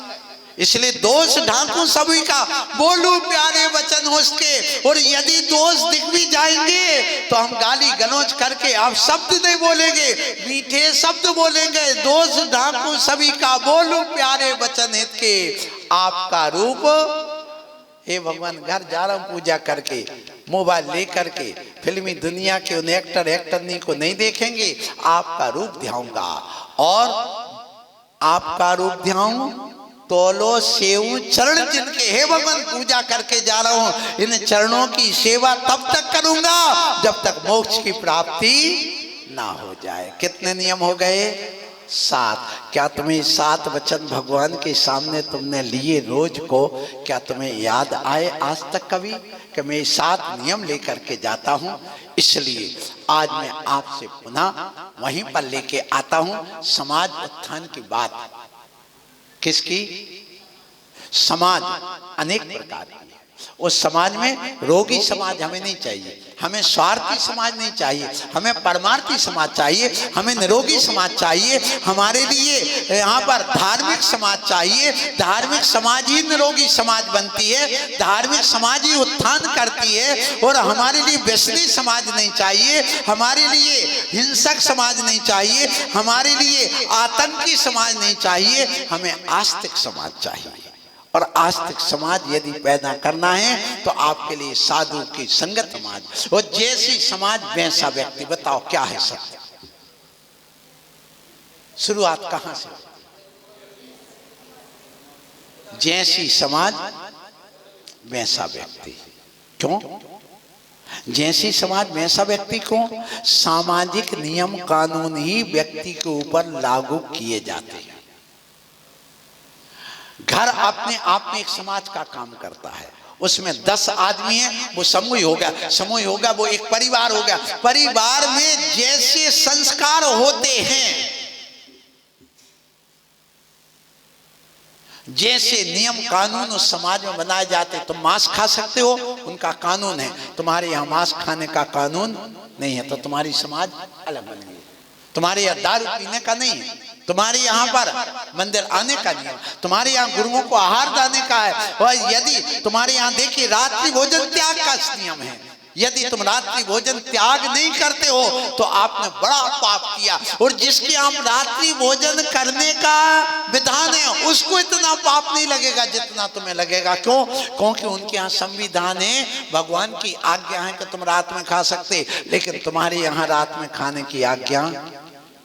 इसलिए दोष ढांकू सभी का, बोलू प्यारे वचन उसके, और यदि दोष दिख भी जाएंगे तो हम गाली गलौज करके आप शब्द नहीं बोलेंगे, मीठे शब्द बोलेंगे। दोष ढांकू सभी का, बोलू प्यारे वचन हित के, आपका रूप, हे भगवान घर जा रहा हूं पूजा करके, मोबाइल लेकर के फिल्मी दुनिया के उन एक्टर एक्टरनी को नहीं देखेंगे, आपका रूप ध्याऊंगा। और आपका रूप ध्याऊं तोलो सेऊ चरण जिनके, हे भगवान पूजा करके जा रहा हूं, इन चरणों की सेवा तब तक करूंगा जब तक मोक्ष की प्राप्ति ना हो जाए। कितने नियम हो गए? 7। क्या तुम्हें 7 वचन भगवान के सामने तुमने लिए रोज को, क्या तुम्हें याद आए आज तक कभी कि मैं 7 नियम लेकर के जाता हूं? इसलिए आज मैं आपसे पुनः वहीं पर लेके आता हूं समाज उत्थान की बात। किसकी? समाज अनेक प्रकार की है। उस समाज में रोगी समाज हमें नहीं चाहिए, हमें स्वार्थी समाज नहीं चाहिए, हमें परमार्थी समाज चाहिए, हमें निरोगी समाज चाहिए। हमारे लिए यहाँ पर धार्मिक समाज चाहिए। धार्मिक समाज ही निरोगी समाज बनती है, धार्मिक समाज ही उत्थान करती है। और हमारे लिए व्यसनी समाज नहीं चाहिए, हमारे लिए हिंसक समाज नहीं चाहिए, हमारे लिए आतंकी समाज नहीं चाहिए, हमें आस्तिक समाज चाहिए। और आस्तिक समाज यदि पैदा करना है तो आपके लिए साधु की संगत समाज, और जैसी समाज वैसा व्यक्ति। बताओ क्या है सत्य? शुरुआत कहां से? जैसी समाज वैसा व्यक्ति। क्यों? जैसी समाज वैसा व्यक्ति को सामाजिक नियम कानून ही व्यक्ति के ऊपर लागू किए जाते हैं। घर अपने आप में एक समाज का काम करता है, उसमें 10 आदमी हैं, वो समूह हो गया, समूह हो गया, वो एक परिवार हो गया। परिवार में जैसे संस्कार होते हैं, जैसे नियम कानून उस समाज में बनाए जाते। तुम मांस खा सकते हो, उनका कानून है। तुम्हारे यहाँ मांस खाने का कानून नहीं है तो तुम्हारी समाज अलग बन गई। तुम्हारे यहाँ दारू पीने का नहीं है, तुम्हारे यहाँ पर मंदिर आने का नियम, तुम्हारे यहाँ गुरुओं को आहार देने का है। और यदि तुम्हारे यहाँ देखिए रात्रि भोजन त्याग का नियम है, यदि तुम रात्रि भोजन त्याग नहीं करते हो तो आपने बड़ा पाप किया। और जिसके हम रात्रि भोजन करने का विधान है उसको इतना पाप नहीं लगेगा जितना तुम्हें लगेगा। क्यों? क्योंकि उनके यहाँ संविधान है, भगवान की आज्ञा है कि तुम रात में खा सकते, लेकिन तुम्हारे यहाँ रात में खाने की आज्ञा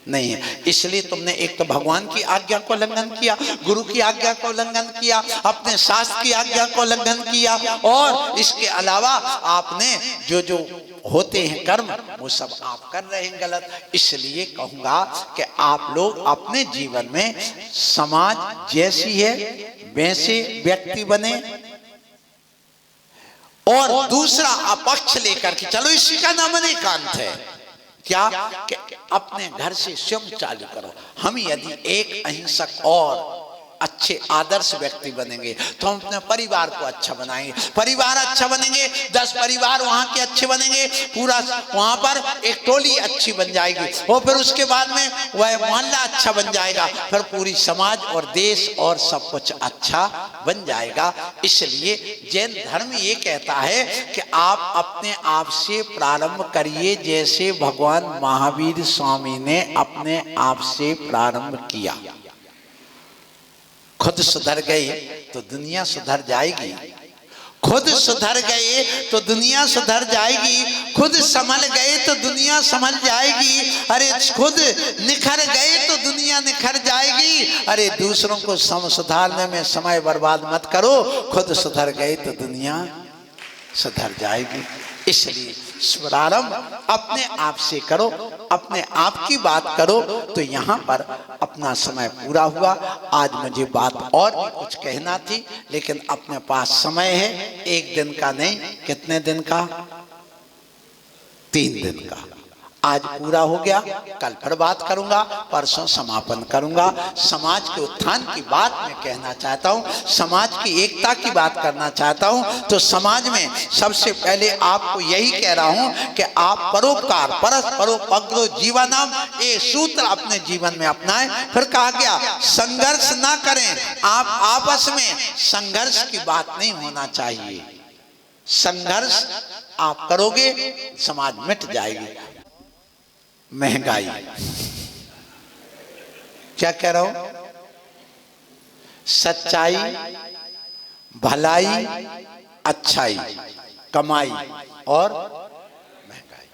नहीं है। इसलिए तुमने एक तो भगवान की आज्ञा को उल्लंघन किया, गुरु की आज्ञा को उल्लंघन किया, अपने शास्त्र की आज्ञा को उल्लंघन किया, और इसके अलावा आपने जो जो होते हैं कर्म वो सब आप कर रहे हैं गलत। इसलिए कहूंगा कि आप लोग अपने जीवन में समाज जैसी है वैसे व्यक्ति बने। और दूसरा अपक्ष लेकर के चलो, इसी का नाम एकांत है। क्या? कि अपने घर से स्वयं चालू करो। हम यदि एक अहिंसक और अच्छे आदर्श व्यक्ति बनेंगे तो हम अपने परिवार को अच्छा बनाएंगे, परिवार अच्छा बनेंगे, 10 परिवार वहां के अच्छे बनेंगे, पूरा वहां पर एक टोली अच्छी बन जाएगी, और फिर उसके बाद में वह मोहल्ला अच्छा बन जाएगा, फिर पूरी समाज और देश और सब कुछ अच्छा बन जाएगा। इसलिए जैन धर्म ये कहता है कि आप अपने आप से प्रारंभ करिए, जैसे भगवान महावीर स्वामी ने अपने आप से प्रारंभ किया। खुद सुधर गए तो दुनिया सुधर जाएगी, खुद सुधर गए तो दुनिया सुधर जाएगी, खुद संभल गए तो दुनिया संभल जाएगी। अरे खुद निखर गए तो दुनिया निखर जाएगी। अरे दूसरों को सुधारने में समय बर्बाद मत करो, खुद सुधर गए तो दुनिया सुधर जाएगी। इसलिए प्रारंभ अपने आप से करो, अपने आप की बात करो। तो यहाँ पर अपना समय पूरा हुआ। आज मुझे बात और भी कुछ कहना थी, लेकिन अपने पास समय है, 1 दिन का नहीं, कितने दिन का? 3 दिन का। आज पूरा हो गया, कल फिर बात करूंगा, परसों समापन करूंगा। समाज के उत्थान की बात मैं कहना चाहता हूं, समाज की एकता की बात करना चाहता हूं। तो समाज में सबसे पहले आपको यही कह रहा हूं कि आप परोपकार, परस्परोपग्रो जीवनम, ये सूत्र अपने जीवन में अपनाएं। फिर कहा गया संघर्ष ना करें, आप आपस में संघर्ष की बात नहीं होना चाहिए। संघर्ष आप करोगे समाज मिट जाएगी। महंगाई, क्या कह रहा हूं? सच्चाई, भलाई, अच्छाई, कमाई और महंगाई,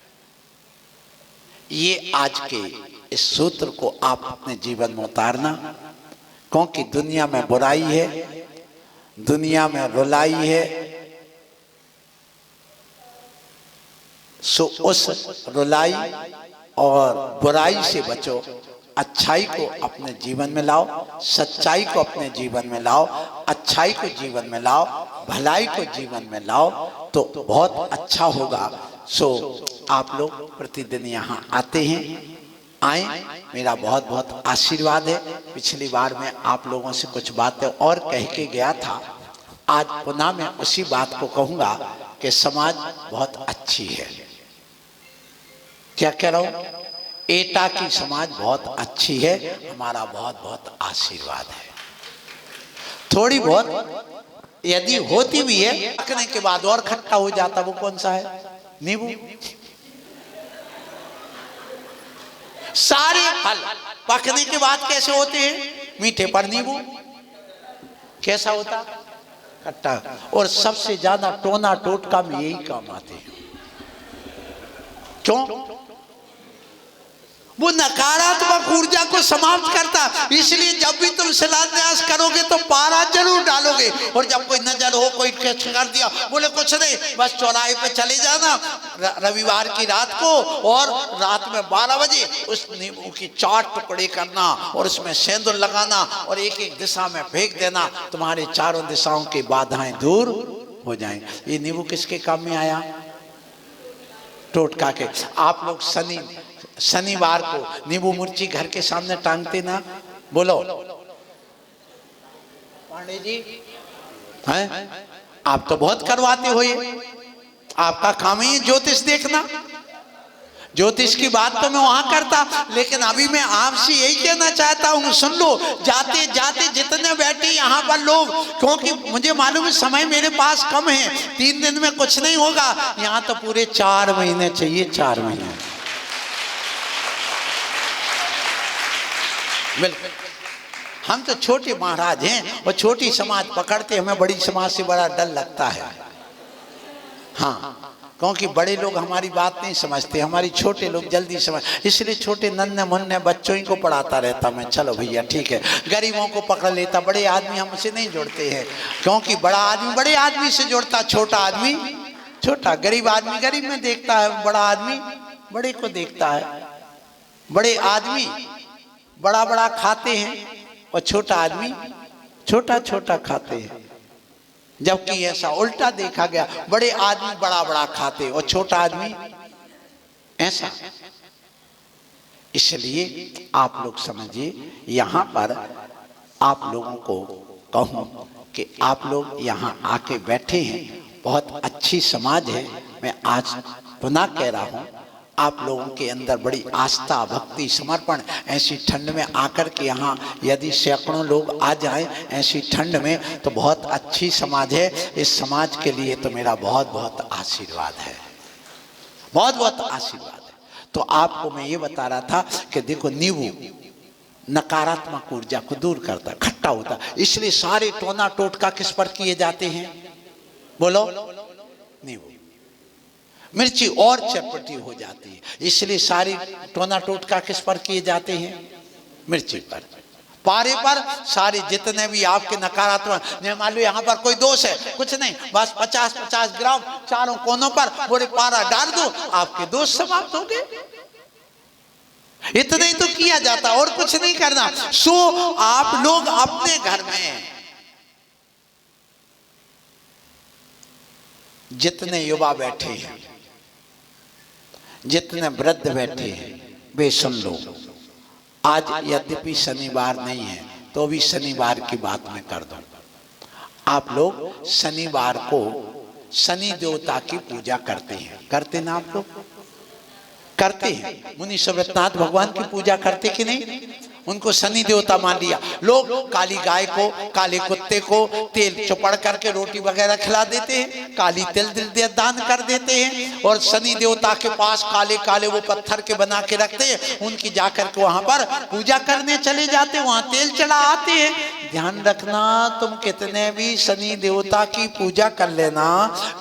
ये आज के इस सूत्र को आप अपने जीवन में उतारना। क्योंकि दुनिया में बुराई है, दुनिया में रुलाई है, सो उस रुलाई और बुराई से बचो, अच्छाई को अपने जीवन में लाओ, सच्चाई को अपने जीवन में लाओ, अच्छाई को जीवन में लाओ, भलाई को जीवन में लाओ, तो बहुत अच्छा होगा। सो आप लोग प्रतिदिन यहाँ आते हैं, आए, मेरा बहुत बहुत आशीर्वाद है। पिछली बार मैं आप लोगों से कुछ बातें और कह के गया था, आज पुनः मैं उसी बात को कहूँगा कि समाज बहुत अच्छी है। क्या कह रहा हूँ? एटा की समाज बहुत अच्छी है, हमारा बहुत बहुत आशीर्वाद है। थोड़ी बहुत यदि होती भी है, पकने के बाद और खट्टा हो जाता, वो कौन सा है? नींबू। सारे फल पकने के बाद कैसे होते हैं? मीठे, पर नींबू कैसा होता? खट्टा। और सबसे ज्यादा टोना टोटका में यही काम आते हैं। क्यों? वो नकारात्मक ऊर्जा को समाप्त करता। इसलिए जब भी तुम शिलान्यास करोगे तो पारा जरूर डालोगे, और जब कोई नजर हो, कोई कर दिया, बोले कुछ नहीं, बस चौराहे पे चले जाना रविवार की रात को, और रात में 12 बजे उस नींबू की 4 टुकड़े करना और उसमें सेंदूर लगाना और एक एक दिशा में फेंक देना, तुम्हारे चारों दिशाओं की बाधाएं दूर हो जाएंगी। ये नींबू किसके काम में आया? टोटका के। आप लोग शनिवार को नींबू मिर्ची घर के सामने टांगते ना? बोलो पांडे जी, हैं? आप तो बहुत करवाते हो, ये आपका काम ही ज्योतिष देखना। ज्योतिष की बात तो मैं वहां करता, लेकिन अभी मैं आपसे यही कहना चाहता हूं, सुन लो। जाते जाते जितने बैठे यहाँ पर लोग, क्योंकि मुझे मालूम है समय मेरे पास कम है, 3 दिन में कुछ नहीं होगा, यहाँ तो पूरे 4 महीने चाहिए। 4 महीने बिल्कुल। हम तो छोटे महाराज हैं और छोटी समाज पकड़ते, हमें बड़ी समाज से बड़ा डर लगता है। हाँ, क्योंकि बड़े लोग हमारी बात नहीं समझते, हमारी छोटे लोग जल्दी समझ, इसलिए छोटे नन्हे मुन्ने बच्चों ही को पढ़ाता रहता मैं। चलो भैया ठीक है, गरीबों को पकड़ लेता, बड़े आदमी हमसे नहीं जुड़ते हैं, क्योंकि बड़ा आदमी बड़े आदमी से जुड़ता, छोटा आदमी छोटा। गरीब आदमी गरीब में देखता है, बड़ा आदमी बड़े को देखता है। बड़े आदमी बड़ा बड़ा खाते हैं और छोटा आदमी छोटा छोटा खाते हैं, जबकि ऐसा उल्टा देखा गया, बड़े आदमी बड़ा बड़ा खाते और छोटा आदमी ऐसा। इसलिए आप लोग समझिए, यहाँ पर आप लोगों को कहूँ कि आप लोग यहाँ आके बैठे हैं, बहुत अच्छी समाज है। मैं आज पुनः कह रहा हूँ, आप लोगों के अंदर बड़ी आस्था, भक्ति, समर्पण, ऐसी ठंड में आकर के यहाँ यदि सैकड़ों लोग आ जाएं ऐसी ठंड में, तो बहुत अच्छी समाज है। इस समाज के लिए तो मेरा बहुत बहुत आशीर्वाद है, बहुत बहुत आशीर्वाद है। तो आपको मैं ये बता रहा था कि देखो, नींबू नकारात्मक ऊर्जा को दूर करता, खट्टा होता, इसलिए सारे टोना टोटका किस पर किए जाते हैं? बोलो, नींबू। मिर्ची और चटपटी हो जाती है, इसलिए सारी टोना टोटका किस पर किए जाते हैं? मिर्ची पर। पारे पर सारे जितने भी आपके नकारात्मक, मान लो यहाँ पर कोई दोष है, कुछ नहीं, बस 50-50 ग्राम चारों कोनों पर बोले पारा डाल दो, आपके दोष समाप्त हो गए। इतना ही तो किया जाता, और कुछ नहीं करना। सो आप लोग अपने घर में जितने युवा बैठे हैं, जितने वृद्ध बैठे हैं, वे सुन लो। आज यद्यपि शनिवार नहीं है, तो भी शनिवार की बात मैं कर दूं। आप लोग शनिवार को शनि देवता की पूजा करते हैं, करते ना आप लोग? करते हैं। मुनि सुव्रतनाथ भगवान की पूजा करते कि नहीं? उनको शनि देवता मान लिया। लोग काली गाय को, काले कुत्ते को तेल चुपड़ करके रोटी वगैरह खिला देते हैं, काली तिल दान कर देते हैं, और शनि देवता के पास काले काले वो पत्थर के बना के रखते हैं, उनकी जाकर के वहां पर पूजा करने चले जाते हैं, वहां तेल चढ़ा आते हैं। ध्यान रखना, तुम कितने भी शनि देवता की पूजा कर लेना,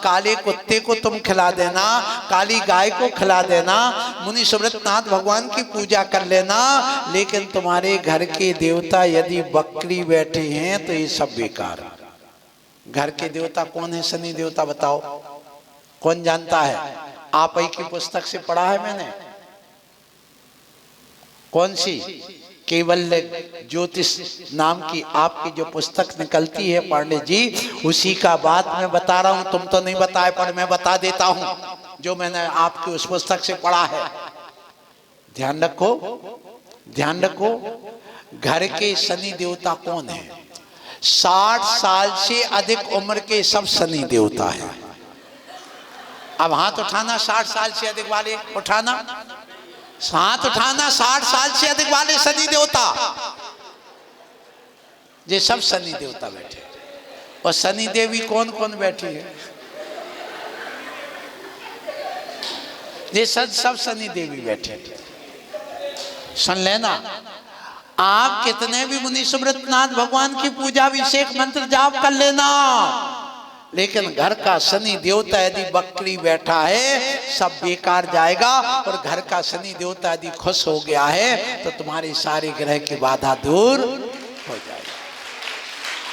काले कुत्ते को तुम खिला देना, काली गाय को खिला देना, मुनि सुब्रतनाथ भगवान की पूजा कर लेना, लेकिन तुम्हारे घर के देवता यदि बकरी बैठे हैं तो ये सब बेकार। घर के देवता कौन है? शनि देवता। बताओ कौन जानता है? आप ही की पुस्तक से पढ़ा है मैंने। कौन सी? केवल ज्योतिष नाम की आपकी जो पुस्तक निकलती है पंडित जी, उसी का बात मैं बता रहा हूं। तुम तो नहीं बताए पर मैं बता देता हूं जो मैंने आपकी उस पुस्तक से पढ़ा है। ध्यान रखो, ध्यान रखो। घर के शनि देवता कौन है? 60 साल से अधिक उम्र के सब शनि देवता है। अब हाथ उठाना 60 साल से अधिक वाले, उठाना हाथ उठाना। 60 साल से अधिक वाले शनि देवता, ये सब शनि देवता बैठे। और शनि देवी कौन कौन बैठी है? ये सब शनि देवी बैठे। सुन लेना, आप कितने भी मुनि सुब्रतनाथ भगवान की पूजा अभिषेक मंत्र जाप कर लेना, लेकिन घर का शनि देवता यदि बकरी बैठा है सब बेकार जाएगा। और घर का शनि देवता यदि खुश हो गया है तो तुम्हारे सारे ग्रह की बाधा दूर हो जाएगी।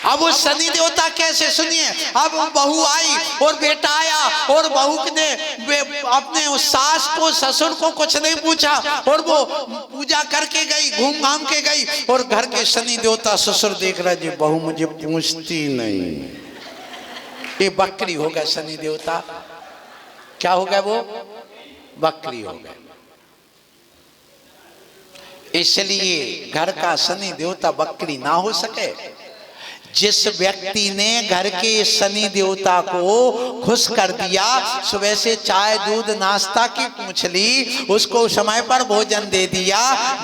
अब वो शनि देवता कैसे? सुनिए, अब बहू आई और बेटा आया और बहू ने अपने उस सास को ससुर को कुछ नहीं पूछा और वो पूजा करके गई, घूम घाम के गई, और घर के शनि देवता ससुर देख रहे जी बहू मुझे पूछती नहीं। ये बकरी हो गया शनि देवता। क्या हो गया? वो बकरी हो गया। इसलिए घर का शनि देवता बकरी ना हो सके। जिस व्यक्ति ने घर के शनि देवता को खुश कर दिया, सुबह से चाय दूध नाश्ता की पूछ ली, उसको समय पर भोजन दे दिया,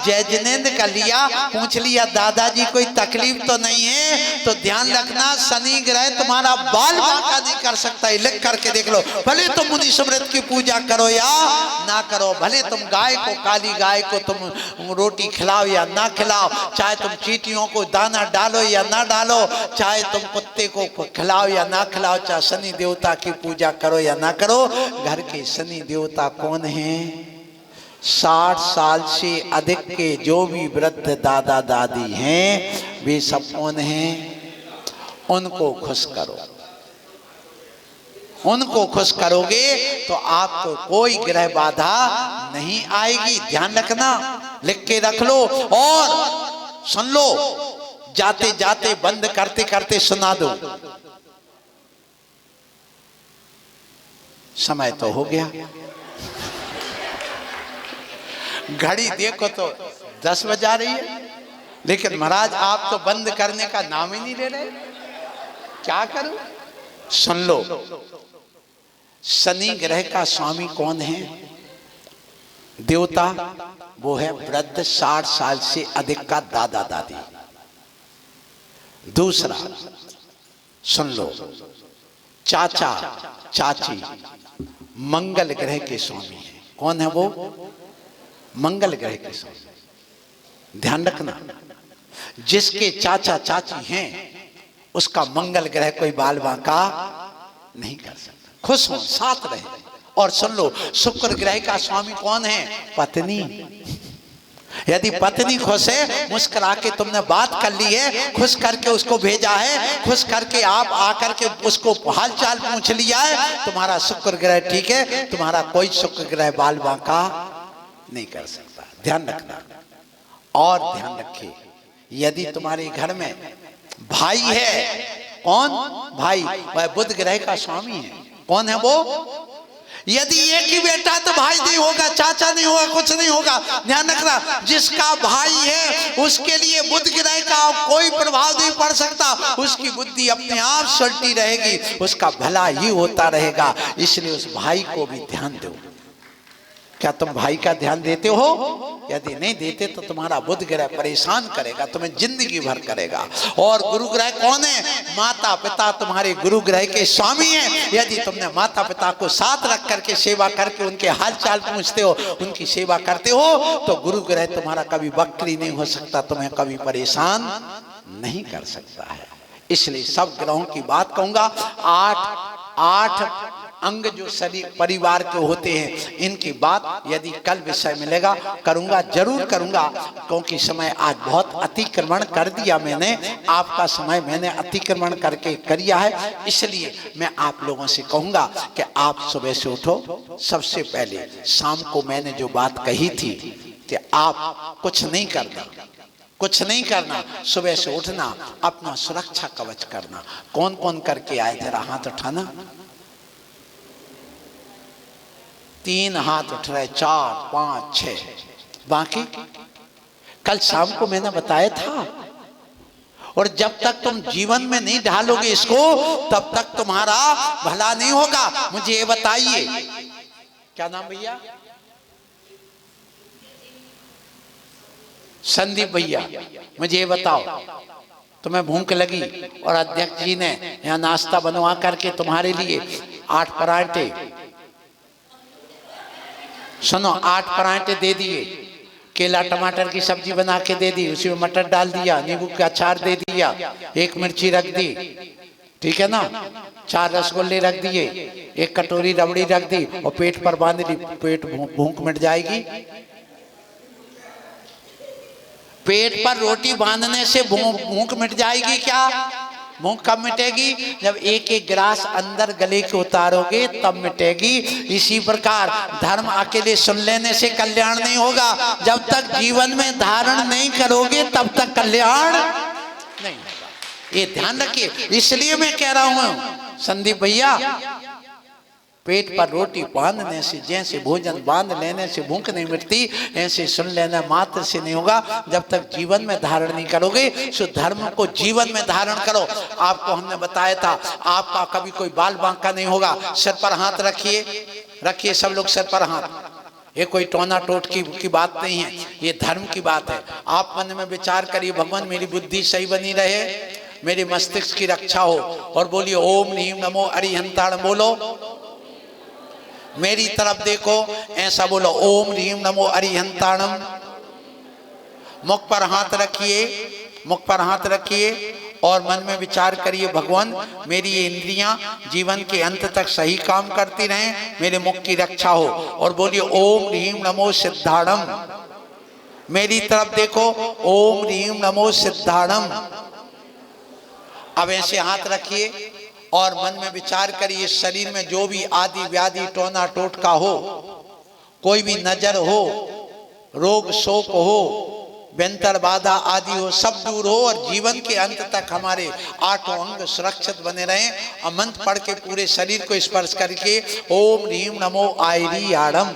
जय जिनेंद्र कर लिया, पूछ लिया दादाजी कोई तकलीफ तो नहीं है, तो ध्यान रखना शनि ग्रह तुम्हारा बाल बांका नहीं कर सकता। लिख करके देख लो। भले तुम मुनि सुब्रत की पूजा करो या ना करो, भले तुम गाय को, काली गाय को तुम रोटी खिलाओ या ना खिलाओ, चाहे तुम चींटियों को दाना डालो या ना डालो, चाहे तुम कुत्ते को खिलाओ या ना खिलाओ, चाहे शनि देवता की पूजा करो या ना करो, घर के शनि देवता कौन है? 60 साल से अधिक के जो भी वृद्ध दादा दादी हैं वे सब कौन हैं? उनको खुश करो। उनको खुश करोगे तो आपको कोई ग्रह बाधा नहीं आएगी। ध्यान रखना, लिख के रख लो और सुन लो। जाते जाते बंद करते करते सुना दो। समय तो हो गया, घड़ी देखो तो 10 बजा रही है, लेकिन महाराज आप तो बंद करने का नाम ही नहीं ले रहे। क्या करूं? सुन लो, शनि ग्रह का स्वामी कौन है? देवता वो है वृद्ध 60 साल से अधिक का दादा दादी। दूसरा सुन लो, चाचा चाची मंगल ग्रह के स्वामी हैं। कौन है वो? मंगल ग्रह के स्वामी। ध्यान रखना, जिसके चाचा चाची हैं उसका मंगल ग्रह कोई बाल बांका नहीं कर सकता। खुश हो, साथ रहे। और सुन लो, शुक्र ग्रह का स्वामी कौन है? पत्नी। यदि पत्नी खुश है, मुस्कुरा के तुमने बात कर ली है, खुश करके उसको भेजा है, खुश करके आप आकर के उसको हाल चाल पूछ लिया है, तुम्हारा शुक्र ग्रह ठीक है, तुम्हारा कोई शुक्र ग्रह बाल बांका नहीं कर सकता। ध्यान रखना। और ध्यान रखिए, यदि तुम्हारे घर में भाई है, कौन भाई? वह बुध ग्रह का स्वामी है। कौन है वो? यदि एक ही बेटा तो भाई नहीं होगा, चाचा नहीं होगा, कुछ नहीं होगा। ध्यान रखना, जिसका भाई है उसके लिए बुध ग्रह का कोई प्रभाव नहीं पड़ सकता। उसकी बुद्धि अपने आप सल्टी रहेगी, उसका भला ही होता रहेगा। इसलिए उस भाई को भी ध्यान दो। क्या तुम भाई का ध्यान देते हो? यदि नहीं देते तो तुम्हारा बुध ग्रह परेशान करेगा, तुम्हें जिंदगी भर करेगा। और गुरु ग्रह कौन है? माता पिता तुम्हारे गुरु ग्रह के स्वामी हैं। यदि तुमने माता पिता को साथ रख करके सेवा करके उनके हाल चाल पूछते हो, उनकी सेवा करते हो, तो गुरु ग्रह तुम्हारा कभी बकरी नहीं हो सकता, तुम्हें कभी परेशान नहीं कर सकता है। इसलिए सब ग्रहों की बात कहूंगा। आठ अंग जो शरीर परिवार के होते हैं, इनकी बात यदि कल विषय मिलेगा करूंगा, जरूर करूंगा, क्योंकि समय आज बहुत अतिक्रमण कर दिया मैंने, आपका समय मैंने अतिक्रमण करके किया है। इसलिए मैं आप लोगों से कहूंगा कि आप सुबह से उठो। सबसे पहले शाम को मैंने जो बात कही थी कि आप कुछ नहीं करना, कुछ नहीं करना, सुबह से उठना, अपना सुरक्षा कवच करना। कौन कौन करके आए जरा हाथ उठाना। 3 हाथ उठ रहे, 4 5 6, बाकी कल शाम को मैंने बताया था। और जब तक तुम जीवन में नहीं ढालोगे इसको, तब तक तुम्हारा भला नहीं होगा। मुझे ये बताइए, क्या नाम भैया? संदीप भैया, मुझे ये बताओ, तुम्हें भूख लगी और अध्यक्ष जी ने यहाँ नाश्ता बनवा करके तुम्हारे लिए 8 पराठे, सुनो 8 पराठे दे दिए, केला टमाटर की सब्जी बना के दे दी, उसी में मटर डाल दिया, नींबू का अचार दे दिया, 1 मिर्ची रख दी, ठीक है ना, 4 रसगुल्ले रख दिए, 1 कटोरी रबड़ी रख दी और पेट पर बांध ली। पेट भूख मिट जाएगी। पेट पर रोटी बांधने से भूख मिट जाएगी क्या? भूख कब मिटेगी? जब एक एक गिलास अंदर गले के उतारोगे तब मिटेगी। इसी प्रकार धर्म अकेले सुन लेने से कल्याण नहीं होगा। जब तक जीवन में धारण नहीं करोगे तब तक कल्याण नहीं होगा। ये ध्यान रखिए। इसलिए मैं कह रहा हूं संदीप भैया, पेट पर रोटी बांधने से, जैसे भोजन बांध लेने से भूख नहीं मिटती, ऐसे सुन लेना मात्र से नहीं होगा। जब तक जीवन में धारण नहीं करोगे, सो धर्म को जीवन में धारण करो। आपको हमने बताया था, आपका कभी कोई बाल बांका नहीं होगा। सिर पर हाथ रखिए, रखिए सब लोग सिर पर हाथ। ये कोई टोना टोट की बात नहीं है, ये धर्म की बात है। आप मन में विचार करिए, भगवान मेरी बुद्धि सही बनी रहे, मेरे मस्तिष्क की रक्षा हो, और बोलिए ओम ह्रीम नमो अरिहंताण। बोलो, मेरी तरफ देखो, ऐसा बोलो ओम ह्रीम नमो अरिहंताणम। मुख पर हाथ रखिए, मुख पर हाथ रखिए और मन में विचार करिए, भगवान मेरी ये इंद्रियां जीवन के अंत तक सही काम करती रहें, मेरे मुख की रक्षा हो। और बोलिए ओम ह्रीम नमो सिद्धाणम। मेरी तरफ देखो, ओम ह्रीम नमो सिद्धाणम। अब ऐसे हाथ रखिए और मन में विचार करिए, शरीर में जो भी आदि व्याधि टोना टोटका हो, कोई भी नजर हो, रोग शोक हो, व्यंतर बाधा आदि हो, सब दूर हो और जीवन के अंत तक हमारे 8 अंग सुरक्षित बने रहें। और मंत्र पढ़ के पूरे शरीर को स्पर्श करके ओम ह्रीम नमो आयरियाणम।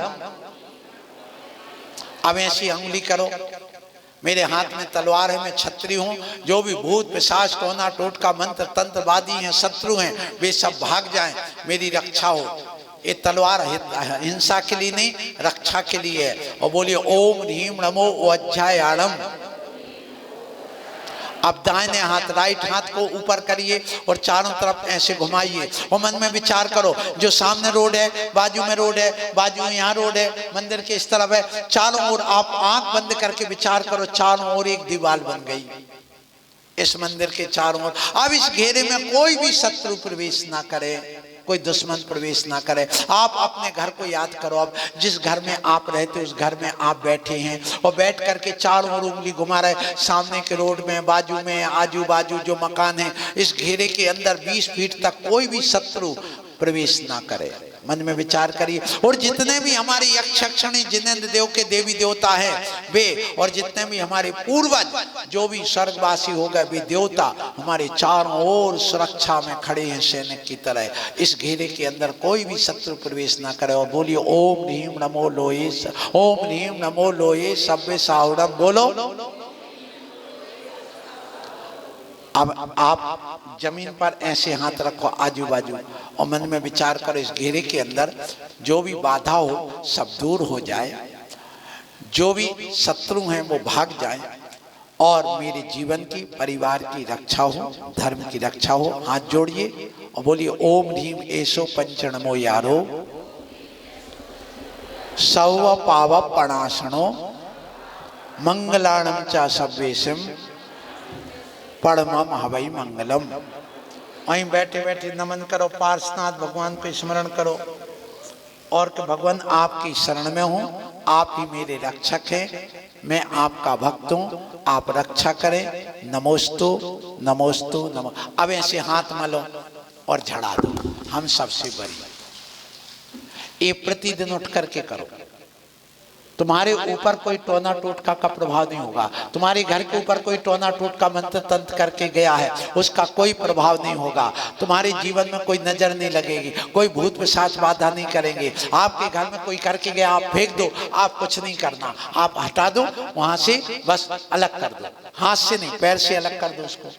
अब ऐसी अंगुली करो, मेरे हाथ में तलवार है, मैं क्षत्रिय हूँ। जो भी भूत पिशाच टोना टोटका मंत्र तंत्रवादी हैं, शत्रु हैं, वे सब भाग जाएं, मेरी रक्षा हो। ये तलवार हिंसा के लिए नहीं, रक्षा के लिए है। और बोलिए ओम ह्रीम नमो वज्रायाणम। अब दाहिने हाथ, राइट हाथ को ऊपर करिए और चारों तरफ ऐसे घुमाइए और मन में विचार करो, जो सामने रोड है, बाजू में रोड है, बाजू में यहाँ रोड है, मंदिर के इस तरफ है, चारों ओर आप आंख बंद करके विचार करो, चारों ओर एक दीवार बन गई इस मंदिर के चारों ओर। अब इस घेरे में कोई भी शत्रु प्रवेश ना करे, कोई दुश्मन प्रवेश ना करे। आप अपने घर को याद करो, अब जिस घर में आप रहते उस घर में आप बैठे हैं और बैठ करके चारों ओर उंगली घुमा रहे, सामने के रोड में, बाजू में, आजू बाजू जो मकान है, इस घेरे के अंदर 20 फीट तक कोई भी शत्रु प्रवेश ना करे। मन में विचार करिए। और जितने भी हमारे यक्षक्षणी जिनेंद्र देव के देवी देवता हैं वे, और जितने भी हमारे पूर्वज जो भी स्वर्गवासी हो गए, वे देवता हमारे चारों ओर सुरक्षा में खड़े हैं सैनिक की तरह। इस घेरे के अंदर कोई भी शत्रु प्रवेश ना करे। और बोलिए ओम ह्रीम नमो लोये, ओम ह्रीम नमो लोये सभ्य साहुरम। बोलो। अब आप जमीन पर ऐसे हाथ रखो आजू बाजू और मन में विचार करो, इस घेरे के अंदर जो भी बाधा हो सब दूर हो जाए, जो भी शत्रु हैं वो भाग जाए और मेरे जीवन की, परिवार की रक्षा हो, धर्म की रक्षा हो। हाथ जोड़िए और बोलिए ओम ह्रीम एसो पंचनमो यारो सव पाव प्रणाशनो मंगलाणम च सव्येशम पढ़मम हवई मंगलम। वहीं बैठे बैठे नमन करो, पार्श्वनाथ भगवान को स्मरण करो और कि भगवान आपकी शरण में हूँ, आप ही मेरे रक्षक हैं, मैं आपका भक्त हूँ, आप रक्षा करें। नमोस्तु नमोस्तु नमो। अब ऐसे हाथ मलो और झड़ा दो, हम सबसे बड़ी। ये प्रतिदिन उठ करके करो, तुम्हारे ऊपर कोई टोना टोटका का प्रभाव नहीं होगा। तुम्हारे घर के ऊपर कोई टोना टोटका मंत्र तंत्र करके गया है, उसका कोई प्रभाव नहीं होगा। तुम्हारे जीवन में कोई नजर नहीं लगेगी, कोई भूत पिशाच बाधा नहीं करेंगे। आपके घर में कोई करके गया, आप फेंक दो, आप कुछ नहीं करना, आप हटा दो वहां से, बस अलग कर दो। हाथ से नहीं, पैर से अलग कर दो उसको।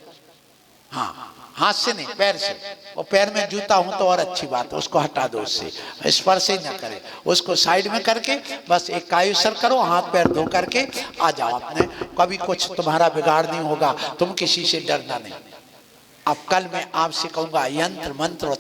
हाँ, हाथ से नहीं, पैर से। और पैर में जूता हो तो और अच्छी बात है, उसको हटा दो, उससे स्पर्श ही ना करे, उसको साइड में करके बस एक कायुसर करो, हाथ पैर धो करके आ जाओ अपने। कभी कुछ तुम्हारा बिगाड़ नहीं होगा, तुम किसी से डरना नहीं। अब कल मैं आपसे कहूंगा यंत्र मंत्र और